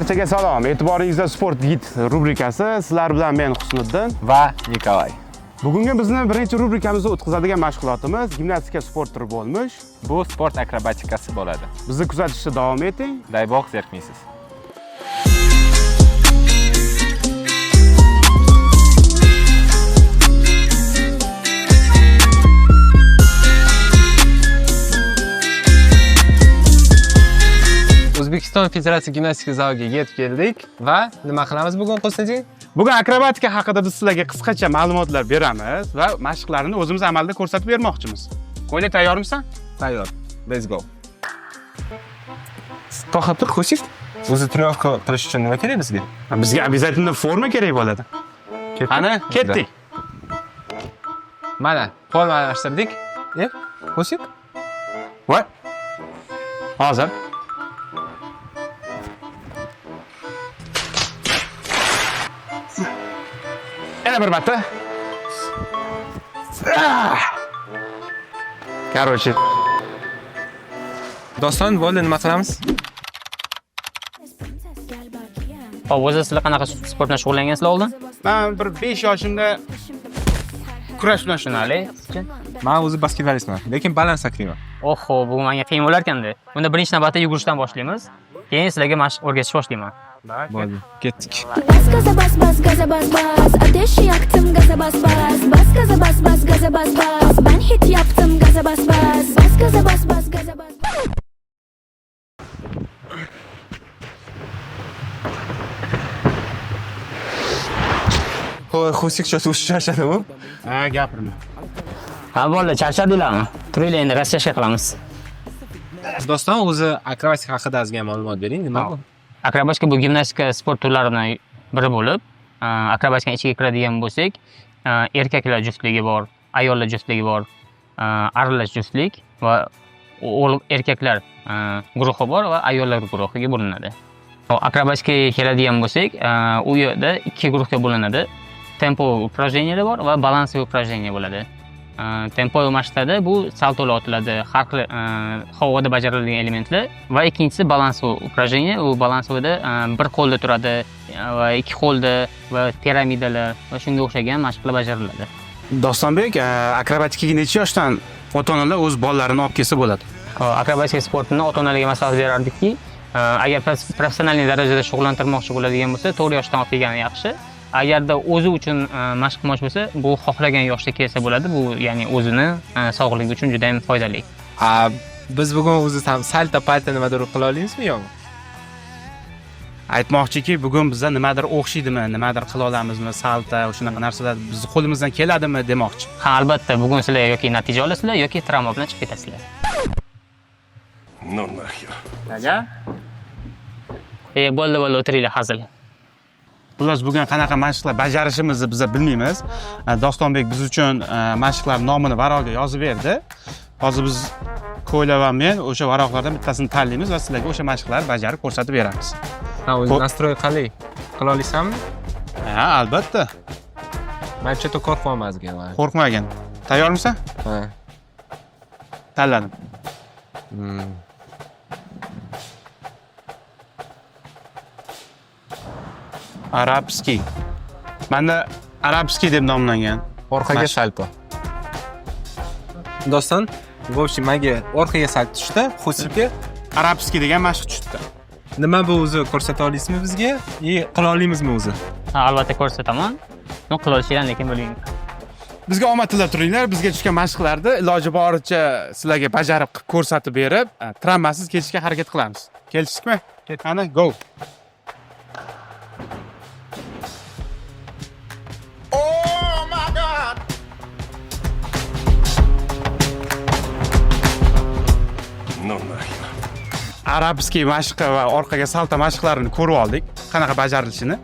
Barchaga salom. E'tiboringizda Sport Gid rubrikasi. Sizlar bilan men Husniddin va Nikolay. Bugungi bizni birinchi rubrikamizda o'tkazadigan mashg'ulotimiz gimnastika sport turi bo'lmish. Bu sport akrobatikasi bo'ladi. Bizni kuzatishda davom eting. Dayboq zerikmaysiz. O'zbekiston Federatsiya gimnastika zaliga yetib keldik va nima qilamiz bugun Husniddin? Bugun akrobatika haqida biz sizlarga qisqacha ma'lumotlar beramiz va mashqlarni o'zimiz amalda ko'rsatib bermoqchimiz. Qo'yli, tayyormisan? Tayyor. Let's go. To'xtab tur, Husif. O'zi trenirovka qilish uchun nima kerak bizga? Bizga обязательно forma kerak bo'ladi. Qani, ketdik. Mana, qo'l almashtirdik. Husif? Va hozir yana bir marta. Короче, Doston, bo'ldi, nima qilamiz? Hop, o'zi sizlar qanaqa sport bilan shug'ullansizlar oldin? men bir 5 yoshimda kurash bilan Tushunarli. Men o'zi basketbolistman, lekin baland sakrayman. Oho, bu menga qiyin bo'lar ekanda. Bunda birinchi navbatda yugurishdan boshlaymiz. Keyin sizlarga mashq o'rgatish boshlayman. Bo'ldi, ketdik. Bas gaza bas bas gaza bas bas ateş yaktım gaza bas bas bas gaza bas bas gaza bas bas ben hit yaptım gaza bas bas bas gaza bas bas gaza bas Xo'p, Husik cho'tib charchadimi? Ha, gapirma. Ha, bo'ldi, charchadinglarmi? Turinglar, endi rassiyashka qilamiz. Doston, o'zi akrobatika haqida ozgina ma'lumot bering, nima bu? Akrobatika bu gimnastika sport turlaridan biri bo'lib, akrobatikaning ichiga kiradigan bo'lsak, erkaklar juftligi bor, ayollar juftligi bor, aralash juftlik va erkaklar guruhi bor va ayollar guruhiga bo'linadi. Akrobatikaga keladigan bo'lsak, u yerda ikki guruhga bo'linadi. Tempo упражнениялар bor va balansli упражнение bo'ladi. Tempo mashqlarda bu saltolar otiladi, har xil havoda bajariladigan elementlar va ikkinchisi balans упражнение. U balansda bir qo'lda turadi va ikki qo'lda va piramidalar va shunga o'xshagan mashqlar bajariladi. Dostonbek, akrobatikaga necha yoshdan ota-onalar o'z bolalarini olib kelsa bo'ladi? Akrobatika sportini ota-onalarga maslahat berardikki, agar professional darajada shug'ullantirmoqchi bo'ladigan bo'lsa, 4 yoshdan olib kelgani yaxshi. Agarda o'zi uchun mashq qilmoqchi bo'lsa, bu xohlagan yoshda kelsa bo'ladi. Bu ya'ni o'zini sog'ligi uchun juda ham foydali. Biz bugun o'zi ham salto palta nimadir qila olamizmi yo'qmi? Aytmoqchiki, bugun bizga nimadir o'xshaydimi, nimadir qila olamizmi, salto, o'shanaqa narsalar bizning qo'limizdan keladimi demoqchi. Ha, albatta, bugun sizlar yoki natija olasizlar yoki travma bilan chiqib ketasizlar. Ну нахер. Aja? Bo'ldi, o'tiringlar, hazil. Xullas, bugun qanaqa mashqlar bajarishimizni biz bilmaymiz. Dostonbek biz uchun mashqlar nomini varaqqa yozib berdi. Hozir biz Ko'yla va men o'sha varaqlardan bittasini tanlaymiz va sizlarga o'sha mashqlarni bajarib ko'rsatib beramiz. Ha, o'zi nastroy qalay? Qila olasanmi? Ha, albatta. Men chetda qo'rqmayman ozgina. Qo'rqmagin. Tayyormisan? Ha. Tanladim. Arabskiy. Menda arabskiy deb nomlangan. Orqaga salto. Doston, bu общем menga orqaga salto tushdi, Husikga Arabskiy degan mashq tushdi. nima bu o'zi ko'rsata olasizmi bizga? Qila olamizmi o'zi? Ha, albatta ko'rsataman. Qila olishinglar, lekin biling. Bizga omad tilab turinglar. Bizga tushgan mashqlarni iloji boricha sizlarga bajarib ko'rsatib berib, travmasiz ketishga harakat qilamiz. Kelishdikmi? Qani, go. Ну нахер. Arabskiy mashqi va orqaga salto mashqlarini ko'rib oldik, qanaqa bajarilishini.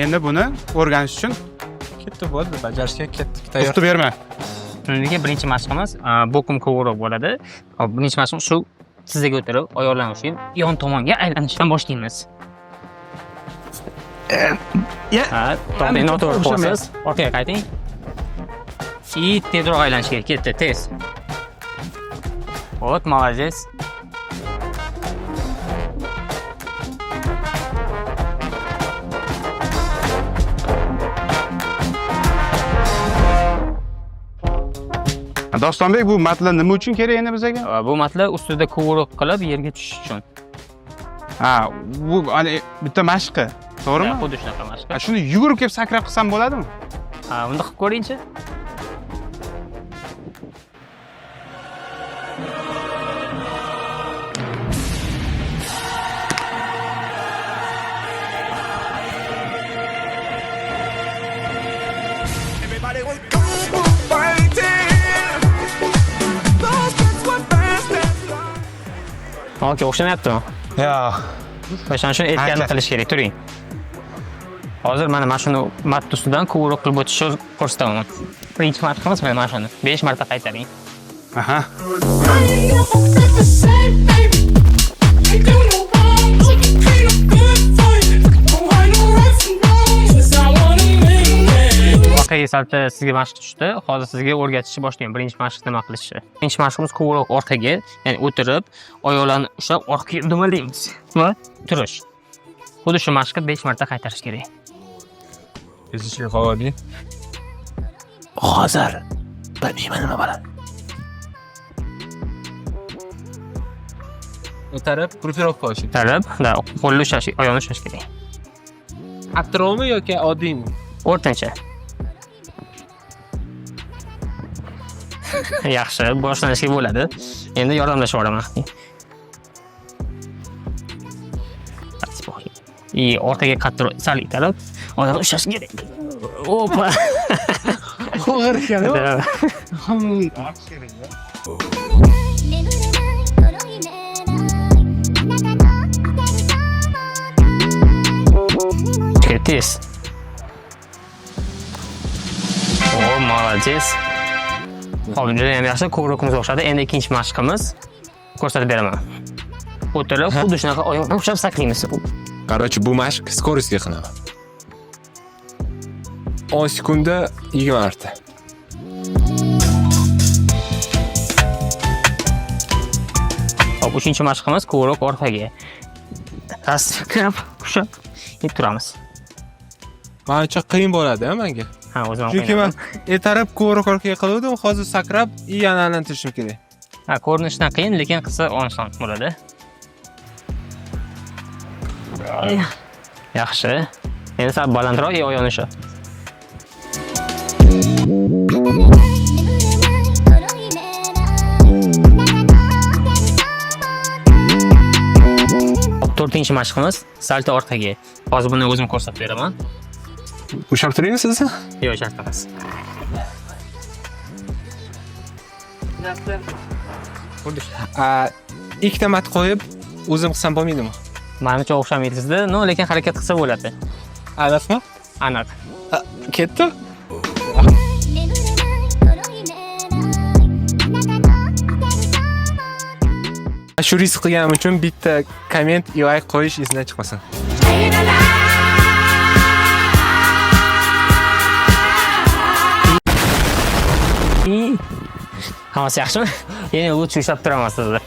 Endi buni o'rganish uchun Ketdi bo'ldi, bajarishga ketdik. Tayyor. ustib berma. Shuningdek, birinchi mashqimiz bokum ko'roq bo'ladi. Hop, birinchi mashqimiz shu tizzaga o'tirib, oyoqlarni ushlab, yon tomonga aylanishdan boshlaymiz. Ha, to'xtang, noto'g'ri qo'yasiz. Orqaga qayting. Tezroq aylanish kerak, ketdi, tez. Вот, молодец. Dostonbek, bu matlar nima uchun kerak endi bizga? Bu matlar ustida kovuriq qilib yerga tushish uchun. Ha, bu hani bitta mashqi, to'g'rimi? Xuddi shunaqa mashq. Shuni yugurib kelib sakrab qilsam bo'ladimi? Ha, unda qilib ko'ring-chi. Okey, o'xshamayaptimi? Yo'q. O'shani shuni aytganini qilish kerak, turing. Hozir mana shuni mat ustidan kovuriq qilib o'tishni ko'rsataman. Birinchi mashqimiz mana shuni 5 marta qaytaring. Aha. Voqea salta sizga mashq tushdi. Hozir sizga o'rgatishni boshlayman. Birinchi mashq nima qilishni. Birinchi mashqimiz kovuriq orqaga, ya'ni o'tirib, oyoqlarni ushlab orqaga dumalaymiz va turish. Xuddi shu mashqni 5 marta qaytarish kerak. Ezishga qo'ying. Hozir bilmayman nima bo'ladi. O'tarib, grupirovka qilish. Tarab, da qo'lni ushlash, oyoqni ushlash kerak. Aktormi yoki oddiymi? O'rtancha. Yaxshi, boshlanishga bo'ladi. Endi yordamlashib yuboraman. Orqaga qattiq sal itarib, oyoqni ushlash kerak. Opa. Og'ir ekan. Tez. O, молодец. Hop, juda ham yaxshi, kovuriqimiz o'xshadi. Endi ikkinchi mashqimiz ko'rsatib beraman. O'tirib, xuddi shunaqa oyoqni ushlab sakraymiz. Короче, bu mashq skorostiga qilaman. 10 sekundda 20 marta. Hop, uchinchi mashqimiz kovuriq orqaga. Sakrab, ushlab turamiz. Menimcha qiyin bo'ladi, menga. Ha, o'zim Chunki men etarib kovuriq orqaga qildim, hozir sakrab yana aylantirishim kerak. Ha, ko'rinishdan qiyin, lekin qilsa oson bo'ladi. Yaxshi. Endi sal balandroq oyoqni ushlab. To'rtinchi mashqimiz salto orqaga. Hozir buni o'zim ko'rsatib beraman. Ushlab turingmi siz? Yo'q, shart emas. Ikkita mat qo'yib, o'zim qilsam bo'lmaydimi? Menimcha o'xshamaydi sizda, no, lekin harakat qilsa bo'ladi. Aniqmi? Aniq. Ketdi. Shu risk qilganim uchun bitta komment like qo'yish esdan chiqmasin. Hammasi yaxshimi? Yana lutch ushlab turaman sizni.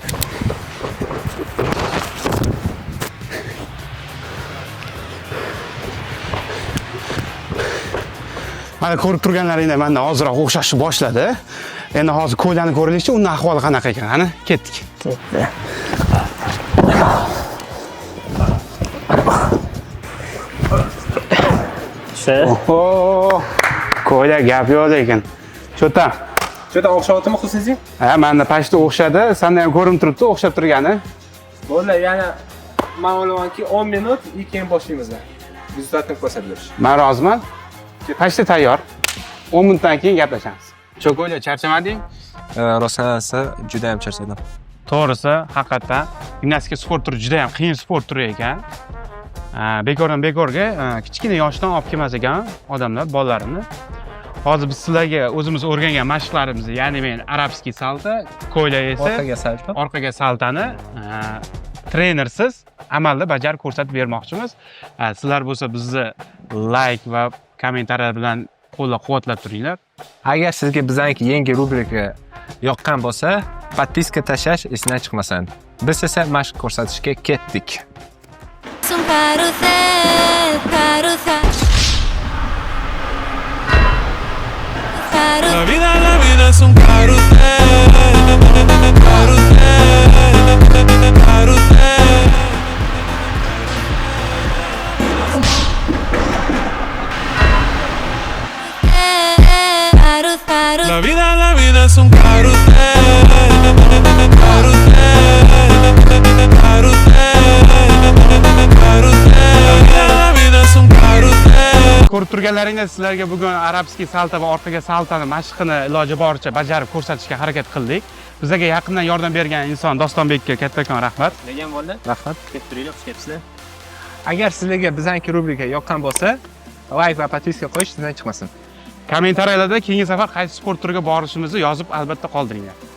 Mana ko'rib turganlaringda menda hoziroq o'xshashni boshladi. Endi hozir ko'ylani ko'raylikchi, uning ahvoli qanaqa ekan. Ana, ketdik. Ketdi. Oho! Ko'yla gap yo'q lekin. Cho'tam. Cho'ta o'xshayotima xususiy? Ha, menda pashta o'xshadi. Senda ham ko'rinib turibdi, o'xshab turgani. Bo'ldi, yana men o'ylaymanki 10 minut keyin boshlaymiz. Rezultatni ko'rsatib berish. Men roziman. Pashta tayyor. 10 minutdan keyin gaplashamiz. Cho'ko'yla charchamading? Rostdan aytsa, juda ham charchadim. To'g'risi, haqiqatan gimnastika sport turi juda ham qiyin sport turi ekan. Bekordan bekorga kichkina yoshdan olib kelmas ekan odamlar bolalarini. Hozir biz sizlarga o'zimiz o'rgangan mashqlarimizni, ya'ni men arabskiy salto, ko'yla esa orqaga saltani trenersiz amalda bajarib ko'rsatib bermoqchimiz. Sizlar bo'lsa bizni like va kommentariyalar bilan qo'llab-quvvatlab turinglar. Agar sizga bizning yangi rubrika yoqqan bo'lsa, podpiska tashlash esdan chiqmasin. Biz esa mashq ko'rsatishga ketdik. Un carrusel, carrusel. La vida es un carrusel. vida es un carrusel, carrusel, carrusel, carrusel. La vida es un carrusel. Ko'rib turganlaringda sizlarga bugun arabskiy salto va orqaga saltoni mashqini iloji boricha bajarib ko'rsatishga harakat qildik. Bizga yaqindan yordam bergan inson Dostonbekka kattakon rahmat. Degan bo'ldi. Rahmat. Ketib turinglar, xush kelibsizlar. Agar sizlarga bizanki rubrika yoqqan bo'lsa, like va podpiska qo'yish sizdan chiqmasin. Kommentariyalarda keyingi safar qaysi sport turiga borishimizni yozib albatta qoldiringlar.